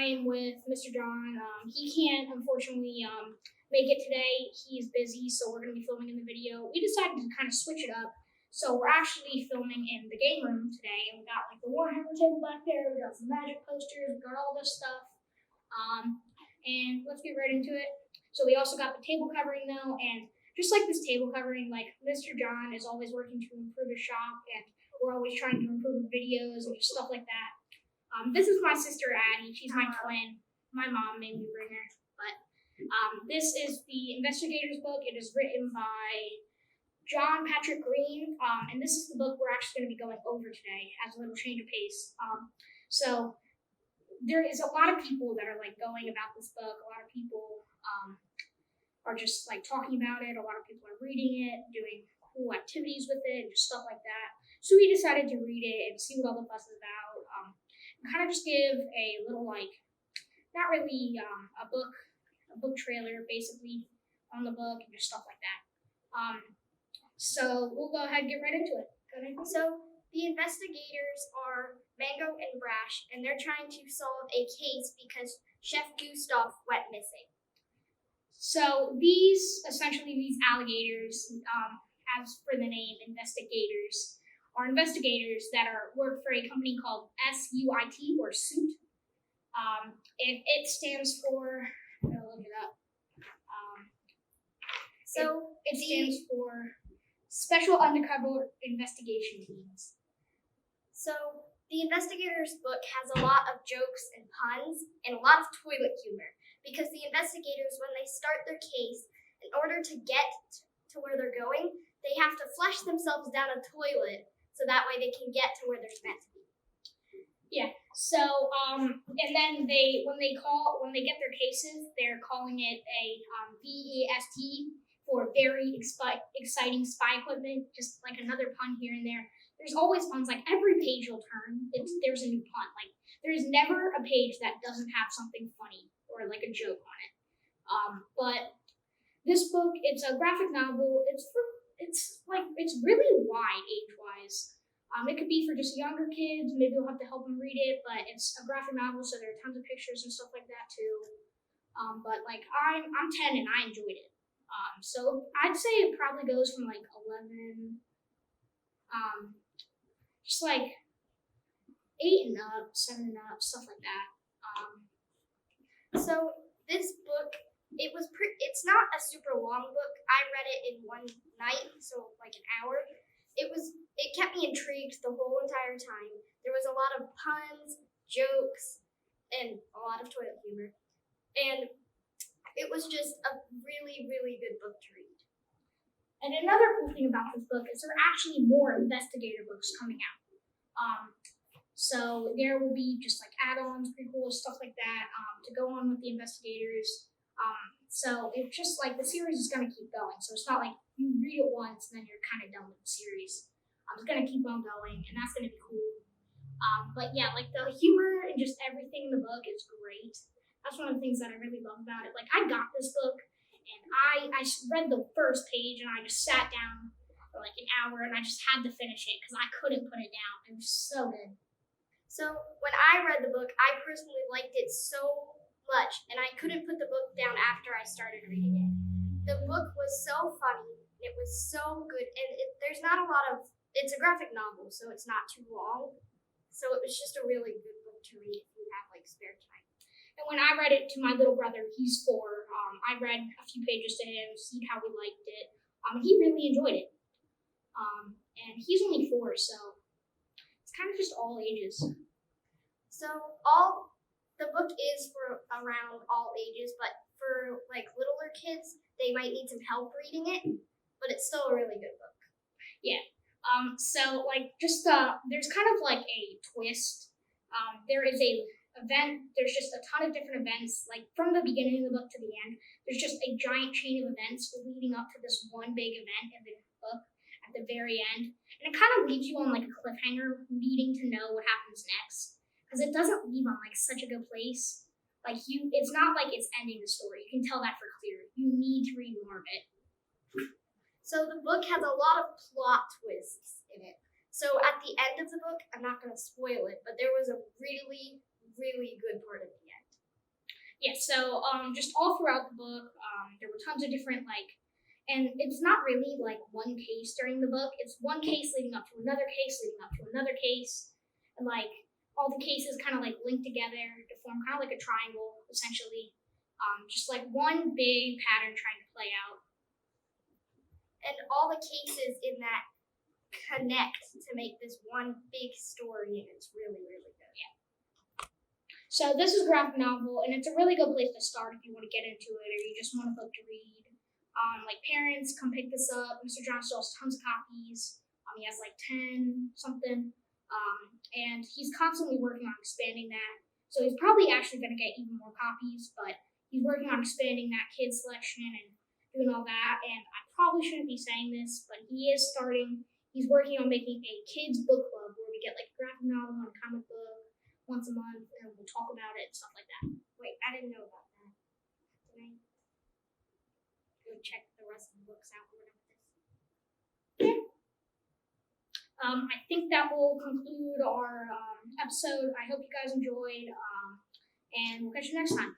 I'm with Mr. John. He can't, unfortunately, make it today. He's busy, so we're going to be filming in the video. We decided to kind of switch it up. So we're actually filming in the game room today. And we got like the Warhammer table back there. We got some magic posters. We got all this stuff. And let's get right into it. So we also got the table covering though, and just like this table covering, like Mr. John is always working to improve his shop, and we're always trying to improve the videos and just stuff like that. This is my sister Addie. She's my twin. My mom made me bring her. But this is the InvestiGators book. It is written by John Patrick Green, and this is the book we're actually going to be going over today as a little change of pace. So there is a lot of people that are like going about this book. A lot of people are just like talking about it. A lot of people are reading it, doing cool activities with it, and just stuff like that. So we decided to read it and see what all the fuss is about. Kind of just give a little like, not really a book trailer basically on the book and just stuff like that. So we'll go ahead and get right into it. So the investigators are Mango and Brash, and they're trying to solve a case because Chef Gustav went missing. So these alligators, as for the name investigators, are investigators that work for a company called SUIT or SUIT. It stands for, I'm gonna look it up. It stands for Special Undercover Investigation Teams. So the investigators book has a lot of jokes and puns and a lot of toilet humor because the investigators, when they start their case, in order to get to where they're going, they have to flush themselves down a toilet so that way they can get to where they're meant to be. Yeah. So and then when they get their cases, they're calling it a VEST for very exciting spy equipment. Just like another pun here and there. There's always puns. Like every page you'll turn, there's a new pun. Like there's never a page that doesn't have something funny or like a joke on it. But this book, it's a graphic novel. It's really wide age-wise. It could be for just younger kids. Maybe you'll have to help them read it, but it's a graphic novel, so there are tons of pictures and stuff like that too. But like I'm 10 and I enjoyed it. So I'd say it probably goes from like 11, just like 8 and up, 7 and up, stuff like that. So this book, it's not a super long book. I read it in one night, so like an hour. It kept me intrigued the whole entire time. There was a lot of puns, jokes, and a lot of toilet humor. And it was just a really, really good book to read. And another cool thing about this book is there are actually more investigator books coming out. So there will be just like add-ons, prequels, stuff like that, to go on with the investigators. So it's just like the series is going to keep going. So it's not like you read it once and then you're kind of done with the series. It's going to keep on going, and that's going to be cool. But yeah, like the humor and just everything in the book is great. That's one of the things that I really love about it. Like I got this book and I read the first page and I just sat down for like an hour and I just had to finish it because I couldn't put it down. It was so good. So when I read the book, I personally liked it so much, and I couldn't put the book down after I started reading it. The book was so funny, and it was so good, and there's not a lot of, it's a graphic novel, so it's not too long, so it was just a really good book to read if you have like spare time. And when I read it to my little brother, he's 4, I read a few pages to him, see how he liked it. He really enjoyed it. And he's only 4, so it's kind of just all ages. So the book is for around all ages, but for like littler kids, they might need some help reading it, but it's still a really good book. Yeah. So like just there's kind of like a twist. There is a event. There's just a ton of different events. Like from the beginning of the book to the end, there's just a giant chain of events leading up to this one big event in the book at the very end, and it kind of leaves you on like a cliffhanger, needing to know what happens next. Because it doesn't leave on like such a good place. Like it's not like it's ending the story. You can tell that for clear. You need to read more of it. So the book has a lot of plot twists in it. So at the end of the book, I'm not going to spoil it, but there was a really, really good part at the end. Yeah, so just all throughout the book, there were tons of different and it's not really like one case during the book. It's one case leading up to another case leading up to another case, and all the cases kind of link together to form kind of like a triangle, essentially. Just like one big pattern trying to play out. And all the cases in that connect to make this one big story, and it's really, really good. So this is a graphic novel, and it's a really good place to start if you want to get into it, or you just want a book to read. Parents, come pick this up. Mr. John still has tons of copies. He has 10 something, and he's constantly working on expanding that. So he's probably actually going to get even more copies, but he's working on expanding that kid selection and doing all that. And I probably shouldn't be saying this, but he's working on making a kids book club where we get a graphic novel and a comic book once a month, and we'll talk about it and stuff like that. Wait, I didn't know about that. Did I go check the rest of the books out or whatever this? I think that will conclude our episode. I hope you guys enjoyed, and we'll catch you next time.